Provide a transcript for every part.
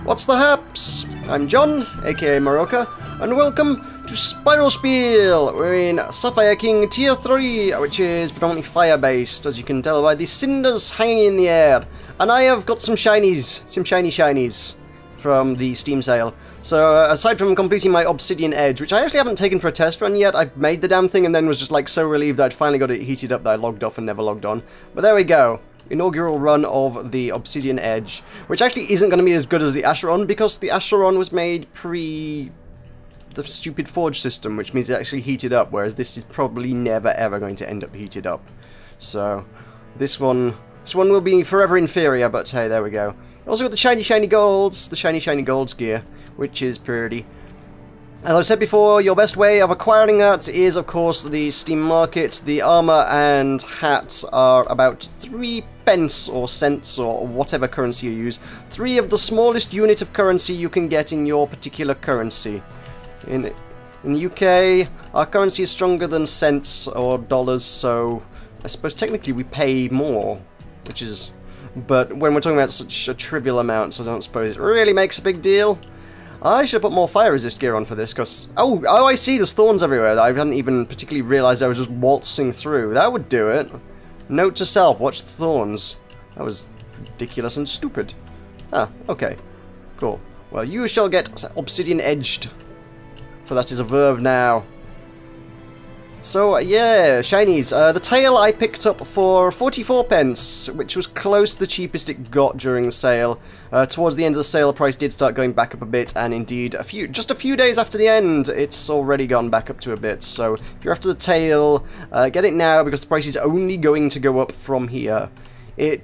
What's the haps? I'm John, aka Meroka, and welcome to Spiel. We're in Sapphire King Tier 3, which is predominantly fire-based, as you can tell by these cinders hanging in the air. And I have got some shinies, some shinies from the Steam sale. So, aside from completing my Obsidian Edge, which I actually haven't taken for a test run yet, I made the damn thing and then was just like so relieved that I'd finally got it heated up that I logged off and never logged on. But there we go. Inaugural run of the Obsidian Edge, which actually isn't going to be as good as the Acheron because the Acheron was made pre the stupid forge system, which means it actually heated up, whereas this is probably never ever going to end up heated up. So this one will be forever inferior, but hey, there we go. Also got the shiny golds, the shiny golds gear, which is pretty. As I've said before, your best way of acquiring that is, of course, the Steam Market. The armor and hats are about 3 pence or cents or whatever currency you use. 3 of the smallest unit of currency you can get in your particular currency. In the UK, our currency is stronger than cents or dollars, so I suppose technically we pay more, which is... But when we're talking about such a trivial amount, so I don't suppose it really makes a big deal. I should have put more fire resist gear on for this, because... Oh, I see, there's thorns everywhere. I hadn't even particularly realised I was just waltzing through. That would do it. Note to self, watch the thorns. That was ridiculous and stupid. Ah, okay. Cool. Well, you shall get obsidian edged. For that is a verb now. So, yeah, shinies. The tail I picked up for 44 pence, which was close to the cheapest it got during the sale. Towards the end of the sale, the price did start going back up a bit, and indeed, just a few days after the end, it's already gone back up to a bit. So, if you're after the tail, get it now, because the price is only going to go up from here. I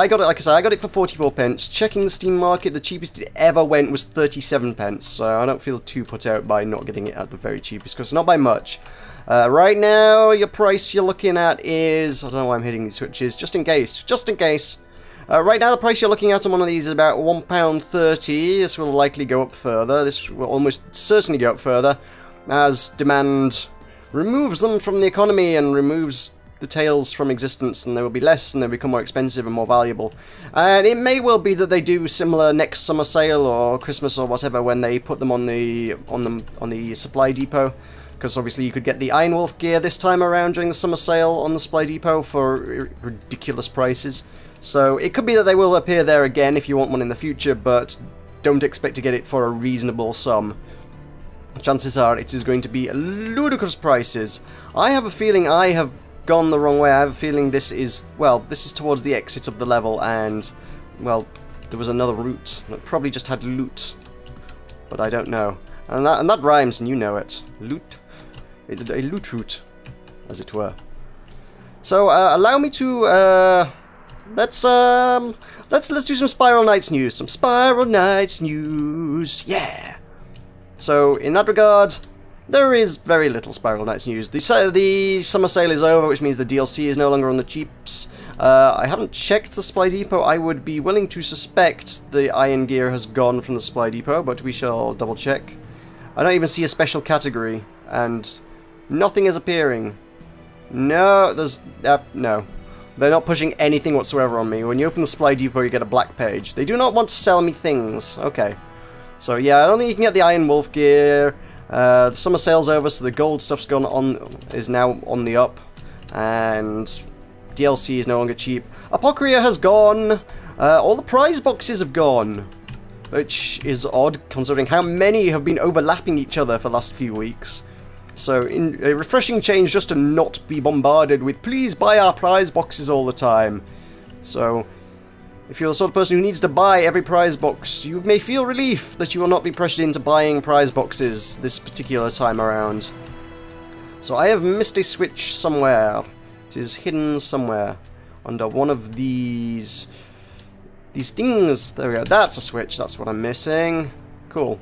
got it, like I said, I got it for 44 pence. Checking the Steam Market, the cheapest it ever went was 37 pence, so I don't feel too put out by not getting it at the very cheapest, because not by much. Right now, your price you're looking at is... I don't know why I'm hitting these switches, just in case. Right now, the price you're looking at on one of these is about £1.30. This will likely go up further. This will almost certainly go up further, as demand removes them from the economy and removes the tails from existence, and there will be less, and they'll become more expensive and more valuable. And it may well be that they do similar next summer sale or Christmas or whatever when they put them on the supply depot, because obviously you could get the Iron Wolf gear this time around during the summer sale on the supply depot for ridiculous prices. So it could be that they will appear there again if you want one in the future, but don't expect to get it for a reasonable sum. Chances are it is going to be ludicrous prices. I have a feeling I have gone the wrong way. I have a feeling this is towards the exit of the level, and, well, there was another route that probably just had loot, but I don't know. And that rhymes, and you know it. Loot. A loot route, as it were. So, allow me to, let's do some Spiral Knights news. Some Spiral Knights news, yeah! So, in that regard, there is very little Spiral Knights news. The summer sale is over, which means the DLC is no longer on the cheaps. I haven't checked the supply depot. I would be willing to suspect the iron gear has gone from the supply depot, but we shall double check. I don't even see a special category, and nothing is appearing. No, no. They're not pushing anything whatsoever on me. When you open the supply depot, you get a black page. They do not want to sell me things. Okay. So yeah, I don't think you can get the Iron Wolf gear. The summer sale's over, so the gold stuff's is now on the up, and DLC is no longer cheap. Apocrypha has gone. All the prize boxes have gone, which is odd considering how many have been overlapping each other for the last few weeks. So, a refreshing change just to not be bombarded with "please buy our prize boxes" all the time. So, if you're the sort of person who needs to buy every prize box, you may feel relief that you will not be pressured into buying prize boxes this particular time around. So I have missed a switch somewhere. It is hidden somewhere under one of these things. There we go. That's a switch. That's what I'm missing. Cool.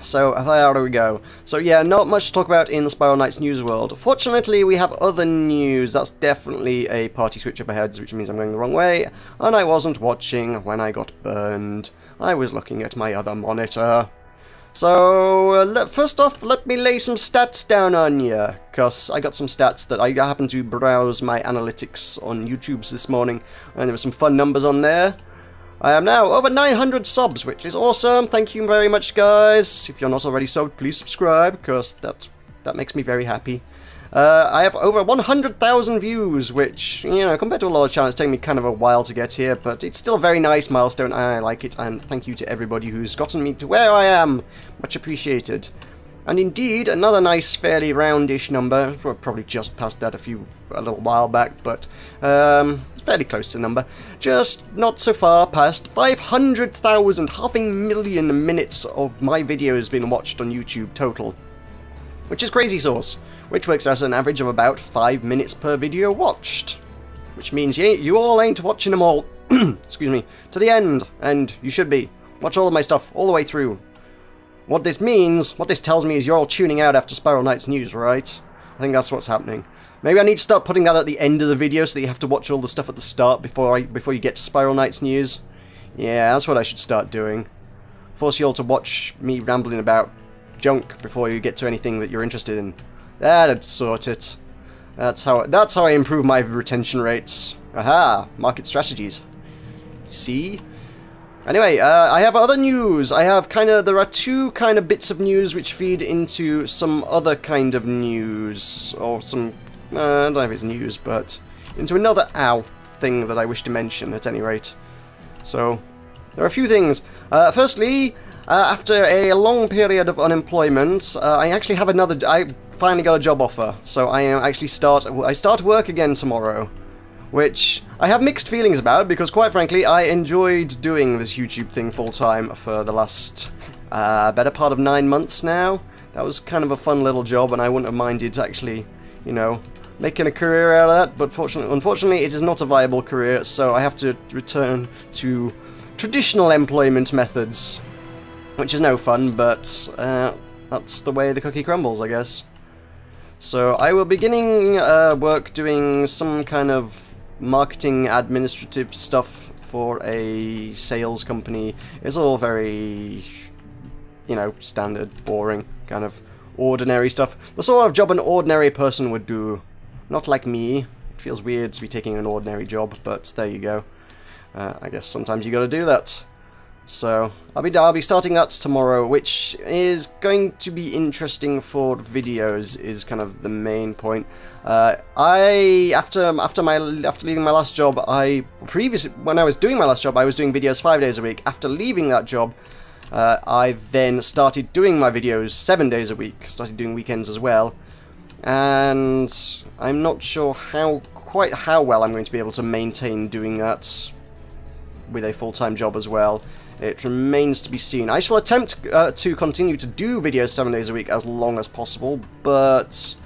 So, there we go. So yeah, not much to talk about in the Spiral Knights news world. Fortunately, we have other news. That's definitely a party switch up ahead, which means I'm going the wrong way. And I wasn't watching when I got burned. I was looking at my other monitor. So, first off, let me lay some stats down on you, because I got some stats that I happened to browse my analytics on YouTube's this morning, and there were some fun numbers on there. I am now over 900 subs, which is awesome. Thank you very much, guys. If you're not already subbed, please subscribe, because that makes me very happy. I have over 100,000 views, which, you know, compared to a lot of channels, it's taken me kind of a while to get here, but it's still a very nice milestone, and I like it, and thank you to everybody who's gotten me to where I am. Much appreciated. And indeed, another nice, fairly roundish number. We're probably just past that a little while back, but fairly close to the number. Just not so far past 500,000, half a million minutes of my videos being watched on YouTube total, which is crazy sauce. Which works out an average of about 5 minutes per video watched. Which means you all ain't watching them all, excuse me, to the end, and you should be. Watch all of my stuff all the way through. What this means, what this tells me is you're all tuning out after Spiral Knight's news, right? I think that's what's happening. Maybe I need to start putting that at the end of the video so that you have to watch all the stuff at the start before you get to Spiral Knight's news. Yeah, that's what I should start doing. Force you all to watch me rambling about junk before you get to anything that you're interested in. That'd sort it. That's how I improve my retention rates. Aha! Market strategies. See? Anyway, I have other news. There are two kind of bits of news which feed into some other kind of news. Or some, I don't know if it's news, but into another thing that I wish to mention at any rate. So, there are a few things. Firstly, after a long period of unemployment, I actually have I finally got a job offer. So I start work again tomorrow. Which I have mixed feelings about, because quite frankly, I enjoyed doing this YouTube thing full-time for the last better part of 9 months now. That was kind of a fun little job, and I wouldn't have minded actually, you know, making a career out of that, but unfortunately it is not a viable career, so I have to return to traditional employment methods, which is no fun, but that's the way the cookie crumbles, I guess. So I will be beginning work doing some kind of marketing administrative stuff for a sales company. It's all very, you know, standard, boring, kind of ordinary stuff. The sort of job an ordinary person would do. Not like me. It feels weird to be taking an ordinary job, but there you go. I guess sometimes you gotta do that. So, I'll be starting that tomorrow, which is going to be interesting for videos, is kind of the main point. After leaving my last job, when I was doing my last job, I was doing videos 5 days a week. After leaving that job, I then started doing my videos 7 days a week, started doing weekends as well, and I'm not sure quite how well I'm going to be able to maintain doing that with a full-time job as well. It remains to be seen. I shall attempt to continue to do videos 7 days a week as long as possible, but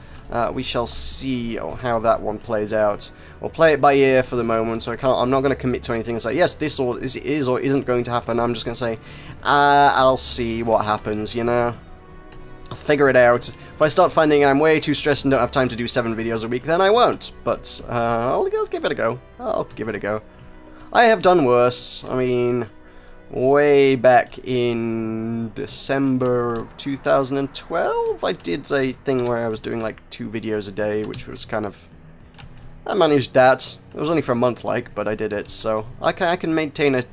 we shall see how that one plays out. We'll play it by ear for the moment, so I'm not going to commit to anything and say, yes, this is or isn't going to happen. I'm just going to say, I'll see what happens, you know? I'll figure it out. If I start finding I'm way too stressed and don't have time to do 7 videos a week, then I won't. But I'll give it a go. I'll give it a go. I have done worse. I mean, way back in December of 2012, I did a thing where I was doing like 2 videos a day, which was kind of... I managed that. It was only for a month, but I did it, so I can maintain a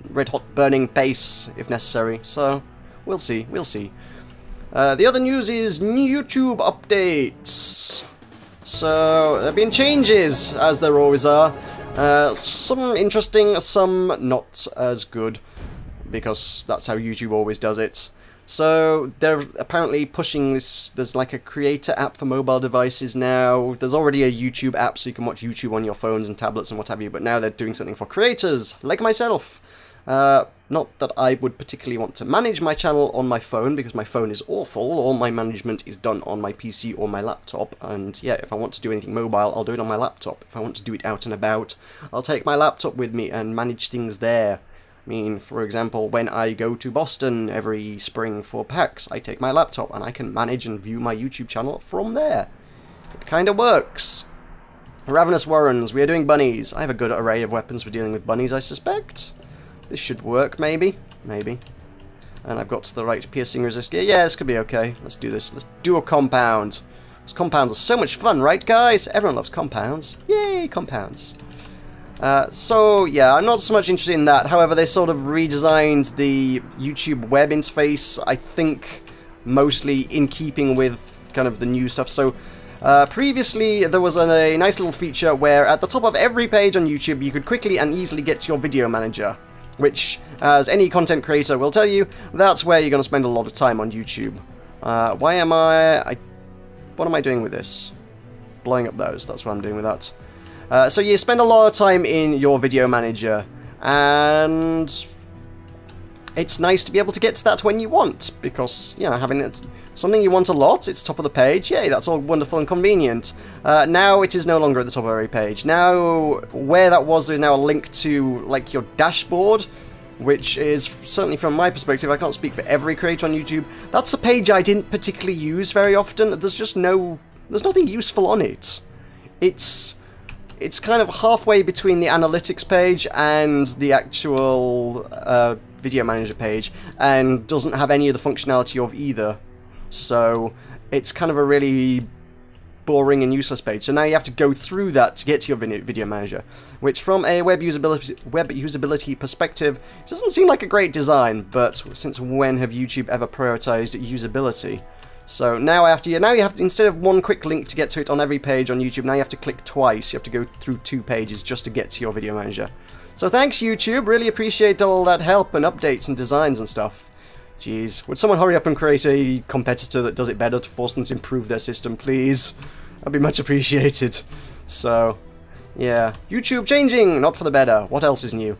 red-hot burning pace if necessary, so we'll see, the other news is YouTube updates. So, there have been changes, as there always are. Some interesting, some not as good, because that's how YouTube always does it. So they're apparently pushing this, there's like a creator app for mobile devices now. There's already a YouTube app so you can watch YouTube on your phones and tablets and what have you, but now they're doing something for creators, like myself. Not that I would particularly want to manage my channel on my phone, because my phone is awful. All my management is done on my PC or my laptop, and yeah, if I want to do anything mobile, I'll do it on my laptop. If I want to do it out and about, I'll take my laptop with me and manage things there. I mean, for example, when I go to Boston every spring for PAX, I take my laptop and I can manage and view my YouTube channel from there. It kind of works. Ravenous Warrens, we are doing bunnies. I have a good array of weapons for dealing with bunnies, I suspect. This should work, maybe. Maybe. And I've got the right piercing resist gear. Yeah, this could be okay. Let's do this. Let's do a compound. Those compounds are so much fun, right, guys? Everyone loves compounds. Yay, compounds. So yeah, I'm not so much interested in that. However, they sort of redesigned the YouTube web interface, I think mostly in keeping with kind of the new stuff. So previously there was a nice little feature where at the top of every page on YouTube you could quickly and easily get to your video manager, which, as any content creator will tell you, that's where you're going to spend a lot of time on YouTube. What am I doing with this? Blowing up those, that's what I'm doing with that. So you spend a lot of time in your video manager, and it's nice to be able to get to that when you want, because, you know, having something you want a lot, it's top of the page, yay, that's all wonderful and convenient. Now it is no longer at the top of every page. Now, where that was, there's now a link to, like, your dashboard, which is, certainly from my perspective, I can't speak for every creator on YouTube, that's a page I didn't particularly use very often. There's nothing useful on it. It's kind of halfway between the analytics page and the actual video manager page, and doesn't have any of the functionality of either. So it's kind of a really boring and useless page. So now you have to go through that to get to your video manager, which from a web usability perspective doesn't seem like a great design, but since when have YouTube ever prioritized usability? So now you have to, instead of one quick link to get to it on every page on YouTube, now you have to click twice. You have to go through 2 pages just to get to your video manager. So thanks, YouTube. Really appreciate all that help and updates and designs and stuff. Jeez. Would someone hurry up and create a competitor that does it better to force them to improve their system, please? That'd be much appreciated. So, yeah. YouTube changing, not for the better. What else is new?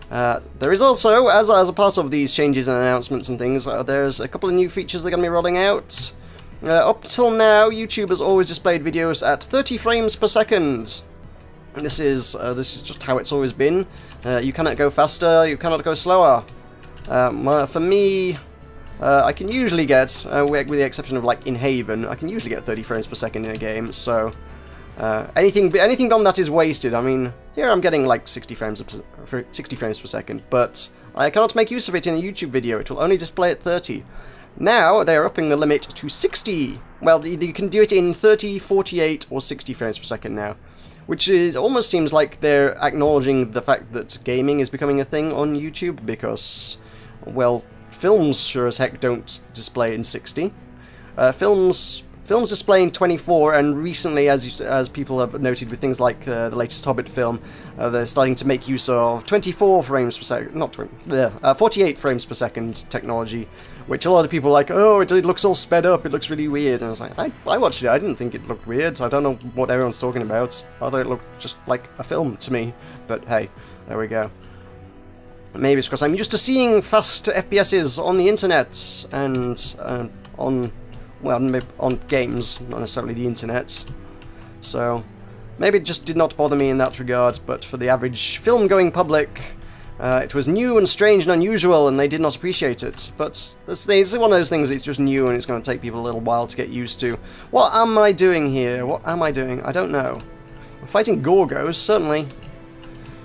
There is also, as a part of these changes and announcements and things, there's a couple of new features they're going to be rolling out. Up till now, YouTube has always displayed videos at 30 frames per second. This is just how it's always been. You cannot go faster, you cannot go slower. For me, I can usually get, with the exception of like in Haven, I can usually get 30 frames per second in a game, so anything beyond that is wasted. I mean, here I'm getting like 60 frames per second, but I cannot make use of it in a YouTube video. It will only display at 30. Now they are upping the limit to 60. Well, you can do it in 30, 48, or 60 frames per second now, which almost seems like they're acknowledging the fact that gaming is becoming a thing on YouTube, because, well, films sure as heck don't display in 60. Films display in 24, and recently, as people have noted with things like the latest Hobbit film, they're starting to make use of 24 frames per second, 48 frames per second technology, which a lot of people are like, oh, it looks all sped up, it looks really weird. And I was like, I watched it, I didn't think it looked weird. I don't know what everyone's talking about. I thought it looked just like a film to me. But hey, there we go. Maybe it's because I'm used to seeing fast FPSs on the internet and on games, not necessarily the internet. So maybe it just did not bother me in that regard, but for the average film-going public, it was new and strange and unusual, and they did not appreciate it. But it's one of those things that's just new, and it's going to take people a little while to get used to. What am I doing here? What am I doing? I don't know. We're fighting Gorgos, certainly.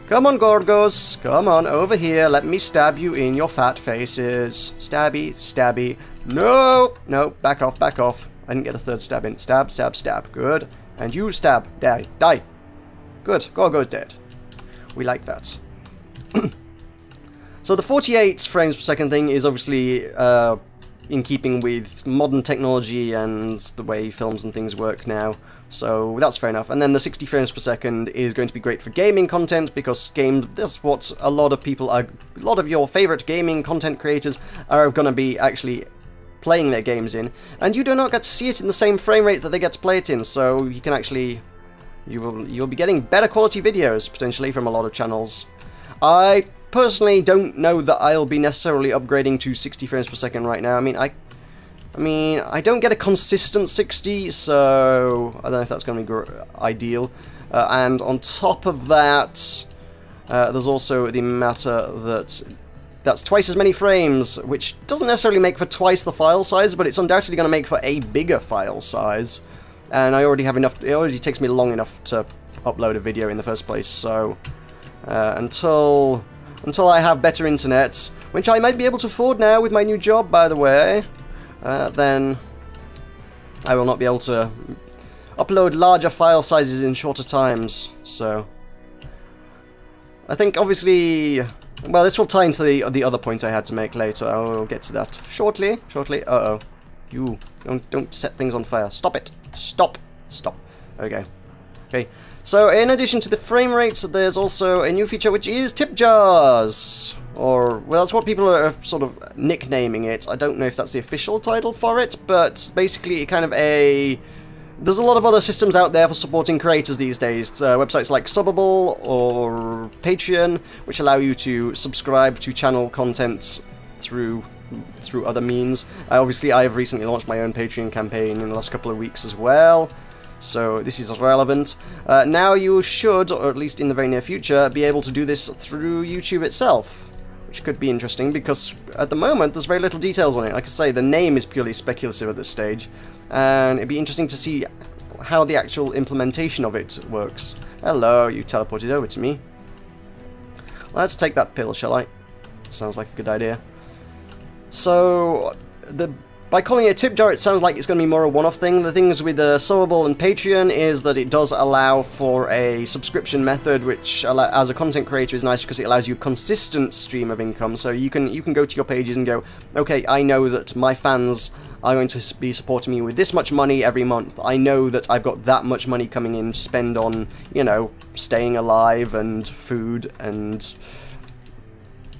Come on, Gorgos. Come on, over here. Let me stab you in your fat faces. Stabby, stabby. No! No, back off, back off. I didn't get a third stab in. Stab, stab, stab. Good. And you stab. Die. Die. Good. Gorgo's dead. We like that. So the 48 frames per second thing is obviously in keeping with modern technology and the way films and things work now. So that's fair enough. And then the 60 frames per second is going to be great for gaming content, because that's what a lot of your favorite gaming content creators are going to be actually playing their games in, and you do not get to see it in the same frame rate that they get to play it in, so you can actually, you'll be getting better quality videos, potentially, from a lot of channels. I personally don't know that I'll be necessarily upgrading to 60 frames per second right now. I mean, I don't get a consistent 60, so I don't know if that's going to be ideal. And on top of that, there's also the matter that that's twice as many frames, which doesn't necessarily make for twice the file size, but it's undoubtedly going to make for a bigger file size. And I already have enough, it already takes me long enough to upload a video in the first place, so until I have better internet, which I might be able to afford now with my new job, by the way, then I will not be able to upload larger file sizes in shorter times, so I think obviously, well, this will tie into the other point I had to make later. I'll get to that shortly. Uh-oh. You don't set things on fire. Stop it. Stop. There we go. Okay. So in addition to the frame rates, there's also a new feature which is tip jars. Or, well, that's what people are sort of nicknaming it. I don't know if that's the official title for it, but basically kind of a... There's a lot of other systems out there for supporting creators these days. Websites like Subbable or Patreon, which allow you to subscribe to channel content through other means. Obviously, I have recently launched my own Patreon campaign in the last couple of weeks as well, so this is relevant. Now you should, or at least in the very near future, be able to do this through YouTube itself, which could be interesting because at the moment there's very little details on it. Like I say, the name is purely speculative at this stage, and it'd be interesting to see how the actual implementation of it works. Hello, you teleported over to me. Let's take that pill, shall I? Sounds like a good idea. So, by calling it a tip jar, it sounds like it's going to be more a one-off thing. The things with Subbable and Patreon is that it does allow for a subscription method, which, as a content creator, is nice because it allows you a consistent stream of income. So you can go to your pages and go, okay, I know that my fans are going to be supporting me with this much money every month. I know that I've got that much money coming in to spend on, you know, staying alive and food and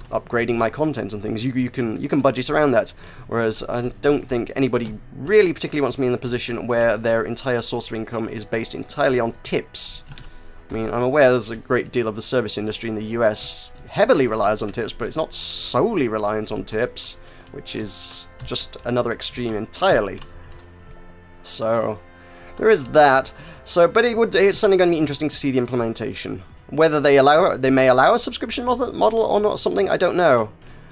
upgrading my content and things. You can budget around that, whereas I don't think anybody really particularly wants me in the position where their entire source of income is based entirely on tips. I mean, I'm aware there's a great deal of the service industry in the US heavily relies on tips, but it's not solely reliant on tips, which is just another extreme entirely. So there is that. So, but it's certainly going to be interesting to see the implementation. Whether they may allow a subscription model or not, something I don't know.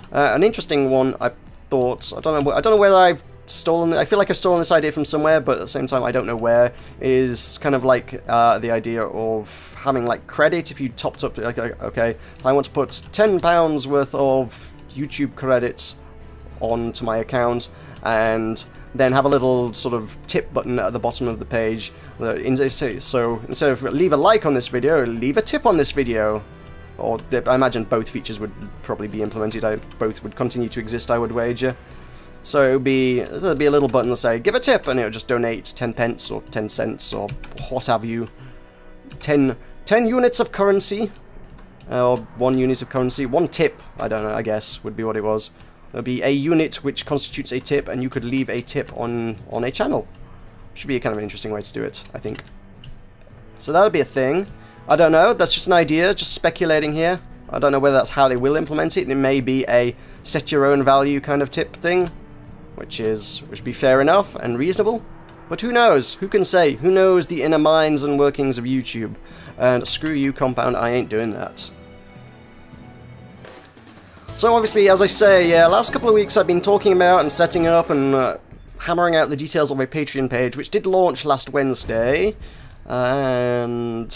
An interesting one, I thought. I don't know whether I've stolen. I feel like I've stolen this idea from somewhere, but at the same time, I don't know where. Is kind of like the idea of having like credit if you topped up. Like, okay, I want to put £10 worth of YouTube credits onto my account, and then have a little sort of tip button at the bottom of the page. So instead of leave a like on this video, leave a tip on this video. Or I imagine both features would probably be implemented. Both would continue to exist, I would wager. So there'd be a little button that say give a tip, and it would just donate 10 pence or 10 cents or what have you. 10 units of currency, or 1 unit of currency, 1 tip. I don't know. I guess would be what it was. There'll be a unit which constitutes a tip, and you could leave a tip on a channel. Should be a kind of an interesting way to do it, I think. So that would be a thing. I don't know, that's just an idea, just speculating here. I don't know whether that's how they will implement it. It may be a set your own value kind of tip thing, which would be fair enough and reasonable. But who knows? Who can say? Who knows the inner minds and workings of YouTube? And screw you, Compound, I ain't doing that. So obviously, as I say, last couple of weeks I've been talking about and setting up and hammering out the details of my Patreon page, which did launch last Wednesday, and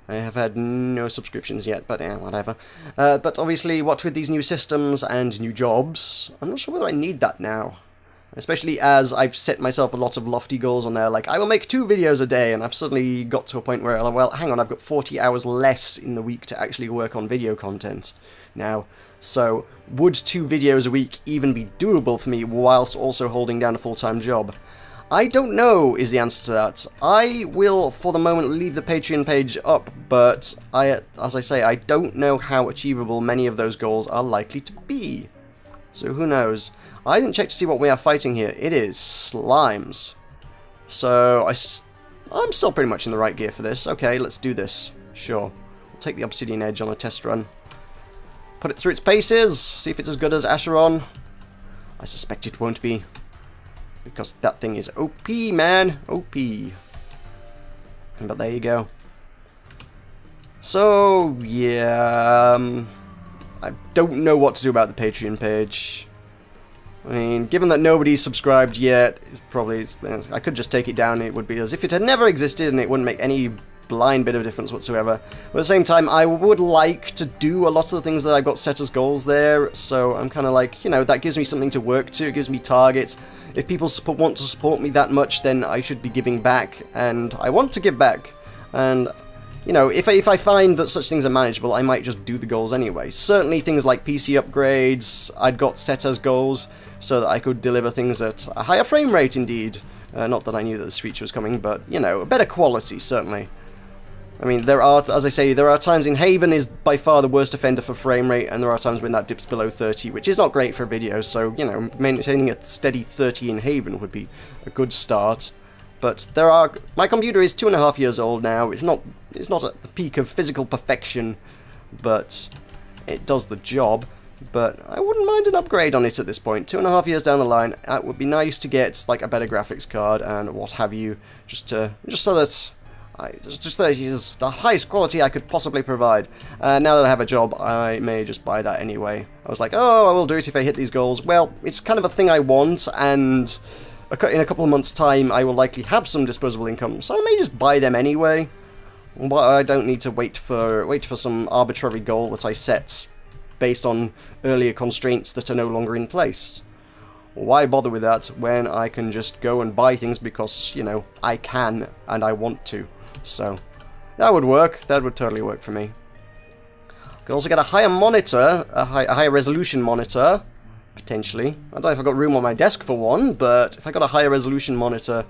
I have had no subscriptions yet, but yeah, whatever. But obviously, what with these new systems and new jobs, I'm not sure whether I need that now. Especially as I've set myself a lot of lofty goals on there, like, I will make 2 videos a day, and I've suddenly got to a point where, well, hang on, I've got 40 hours less in the week to actually work on video content now. So, would 2 videos a week even be doable for me whilst also holding down a full-time job? I don't know is the answer to that. I will, for the moment, leave the Patreon page up, but as I say, I don't know how achievable many of those goals are likely to be. So who knows? I didn't check to see what we are fighting here. It is slimes. So, I'm still pretty much in the right gear for this. Okay, let's do this. Sure. We'll take the Obsidian Edge on a test run. Put it through its paces, see if it's as good as Acheron. I suspect it won't be, because that thing is OP, man. OP. But there you go. So, yeah, I don't know what to do about the Patreon page. I mean, given that nobody's subscribed yet, I could just take it down. It would be as if it had never existed, and it wouldn't make any blind bit of difference whatsoever. But at the same time, I would like to do a lot of the things that I've got set as goals there, so I'm kind of like, you know, that gives me something to work to, it gives me targets. If people want to support me that much, then I should be giving back, and I want to give back. And you know, if I find that such things are manageable, I might just do the goals anyway. Certainly things like PC upgrades, I'd got set as goals so that I could deliver things at a higher frame rate indeed. Not that I knew that this feature was coming, but, you know, a better quality, certainly. I mean, there are, as I say, there are times in Haven is by far the worst offender for frame rate, and there are times when that dips below 30, which is not great for videos, so, you know, maintaining a steady 30 in Haven would be a good start. But there are, my computer is 2.5 years old now, it's not at the peak of physical perfection, but it does the job. But I wouldn't mind an upgrade on it at this point. 2.5 years down the line, it would be nice to get, like, a better graphics card and what have you, just so that it is the highest quality I could possibly provide. Now that I have a job, I may just buy that anyway. I was like, oh, I will do it if I hit these goals. Well, it's kind of a thing I want, and in a couple of months' time, I will likely have some disposable income, so I may just buy them anyway. But I don't need to wait for some arbitrary goal that I set based on earlier constraints that are no longer in place. Why bother with that when I can just go and buy things because, you know, I can and I want to. So, that would work. That would totally work for me. Could also get a higher monitor, a higher resolution monitor, potentially. I don't know if I've got room on my desk for one, but if I got a higher resolution monitor,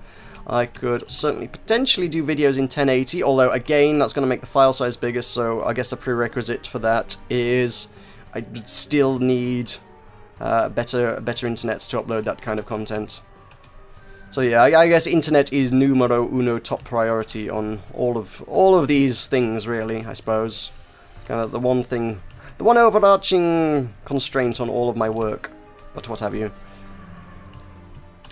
I could certainly potentially do videos in 1080, although again, that's going to make the file size bigger, so I guess the prerequisite for that is I would still need better internets to upload that kind of content. So yeah, I guess internet is numero uno, top priority on all of these things, really, I suppose. Kind of the one overarching constraint on all of my work, but what have you.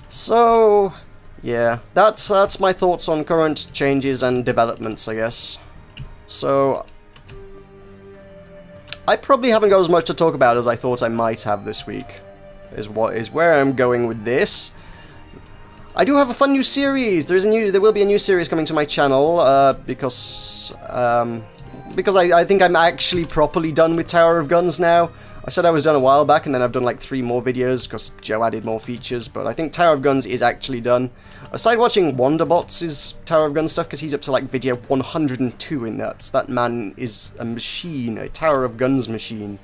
So yeah, that's my thoughts on current changes and developments, I guess. So I probably haven't got as much to talk about as I thought I might have this week, is where I'm going with this. I do have a fun new series. There will be a new series coming to my channel because I think I'm actually properly done with Tower of Guns now. I said I was done a while back, and then I've done like 3 more videos because Joe added more features, but I think Tower of Guns is actually done. I started watching Wonderbots' Tower of Guns stuff because he's up to like video 102 in that. That man is a machine, a Tower of Guns machine.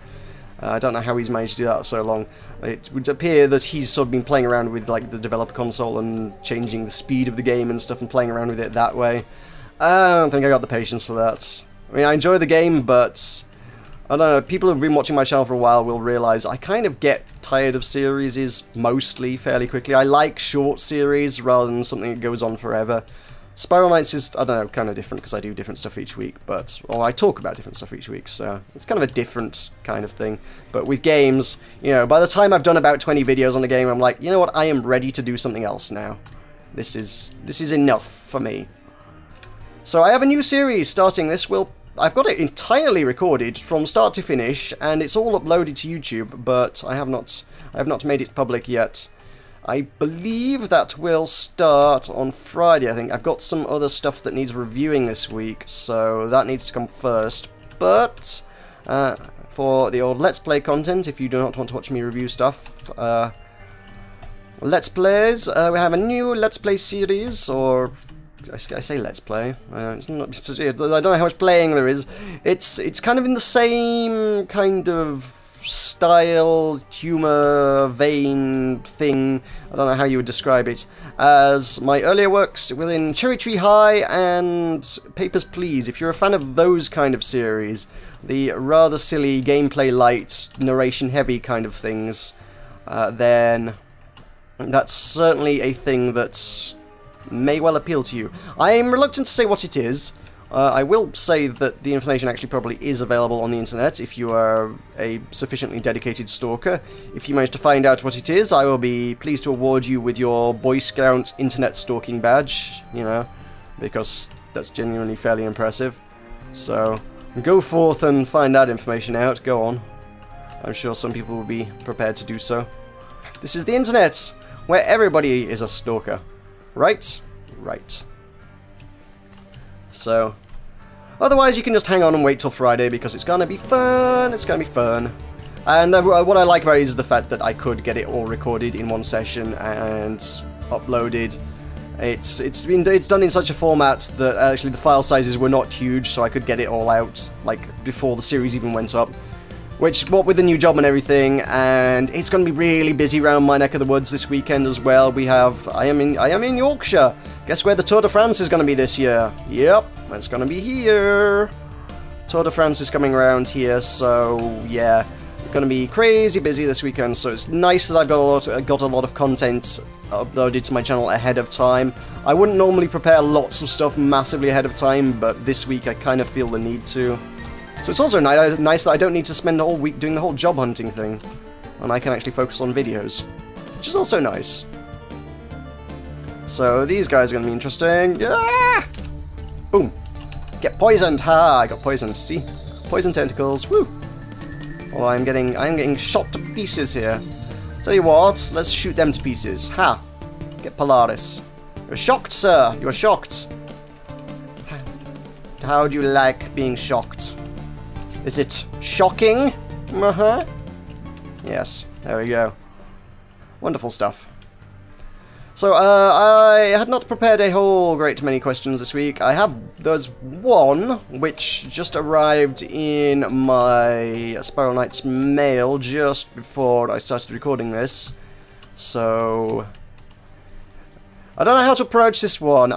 I don't know how he's managed to do that so long. It would appear that he's sort of been playing around with like the developer console and changing the speed of the game and stuff and playing around with it that way. I don't think I got the patience for that. I mean, I enjoy the game, but I don't know, people who've been watching my channel for a while will realise I kind of get tired of series mostly fairly quickly. I like short series rather than something that goes on forever. Spiral Knights is, I don't know, kind of different because I do different stuff each week, or I talk about different stuff each week, so it's kind of a different kind of thing. But with games, you know, by the time I've done about 20 videos on the game, I'm like, you know what, I am ready to do something else now. This is enough for me. So I have a new series starting this. I've got it entirely recorded from start to finish, and it's all uploaded to YouTube, but I have not made it public yet. I believe that will start on Friday, I think. I've got some other stuff that needs reviewing this week, so that needs to come first. But for the old Let's Play content, if you do not want to watch me review stuff, Let's Plays, we have a new Let's Play series, or I say Let's Play. I don't know how much playing there is. It's kind of in the same kind of style, humor, vein thing, I don't know how you would describe it, as my earlier works within Cherry Tree High and Papers, Please. If you're a fan of those kind of series, the rather silly, gameplay light, narration heavy kind of things, then that's certainly a thing that may well appeal to you. I'm reluctant to say what it is. I will say that the information actually probably is available on the internet if you are a sufficiently dedicated stalker. If you manage to find out what it is, I will be pleased to award you with your Boy Scout internet stalking badge, you know, because that's genuinely fairly impressive. So, go forth and find that information out, go on. I'm sure some people will be prepared to do so. This is the internet, where everybody is a stalker. Right? Right. So, otherwise you can just hang on and wait till Friday because it's gonna be fun, it's gonna be fun. And what I like about it is the fact that I could get it all recorded in one session and uploaded It's done in such a format that actually the file sizes were not huge, so I could get it all out like before the series even went up. Which, what with the new job and everything, and it's going to be really busy around my neck of the woods this weekend as well. I am in Yorkshire. Guess where the Tour de France is going to be this year? Yep, it's going to be here. Tour de France is coming around here, so yeah, it's going to be crazy busy this weekend. So it's nice that I've got a lot of content uploaded to my channel ahead of time. I wouldn't normally prepare lots of stuff massively ahead of time, but this week I kind of feel the need to. So it's also nice that I don't need to spend the whole week doing the whole job hunting thing, and I can actually focus on videos, which is also nice. So these guys are going to be interesting. Yeah! Boom! Get poisoned! Ha! I got poisoned. See? Poison tentacles. Woo! Oh, I'm getting shot to pieces here. Tell you what, let's shoot them to pieces. Ha! Get Polaris. You're shocked, sir. You're shocked. How do you like being shocked? Is it shocking? Uh-huh. Yes, there we go. Wonderful stuff. So, I had not prepared a whole great many questions this week. There's one which just arrived in my Spiral Knights mail just before I started recording this. So, I don't know how to approach this one.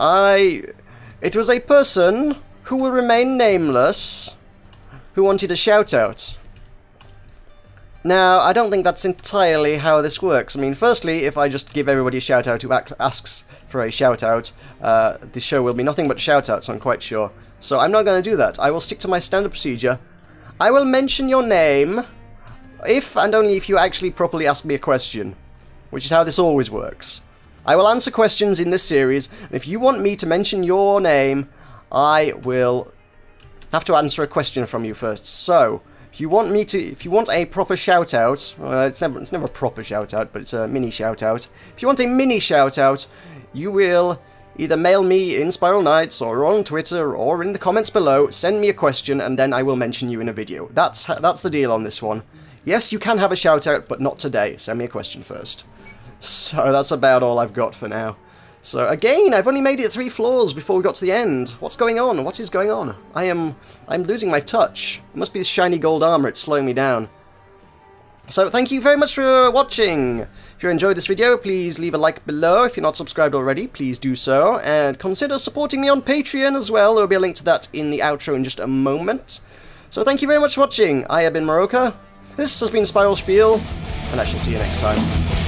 It was a person who will remain nameless who wanted a shout-out. Now, I don't think that's entirely how this works. I mean, firstly, if I just give everybody a shout-out who asks for a shout-out, the show will be nothing but shout-outs, I'm quite sure. So I'm not going to do that. I will stick to my standard procedure. I will mention your name if and only if you actually properly ask me a question, which is how this always works. I will answer questions in this series, and if you want me to mention your name, I will have to answer a question from you first. So, if you want a proper shout-out, it's never a proper shout-out, but it's a mini shout-out. If you want a mini shout-out, you will either mail me in Spiral Knights, or on Twitter, or in the comments below, send me a question, and then I will mention you in a video. That's the deal on this one. Yes, you can have a shout-out, but not today. Send me a question first. So, that's about all I've got for now. So, again, I've only made it 3 floors before we got to the end. What's going on? What is going on? I'm losing my touch. It must be the shiny gold armor, it's slowing me down. So, thank you very much for watching. If you enjoyed this video, please leave a like below. If you're not subscribed already, please do so. And consider supporting me on Patreon as well. There will be a link to that in the outro in just a moment. So, thank you very much for watching. I have been Meroka. This has been Spiel, and I shall see you next time.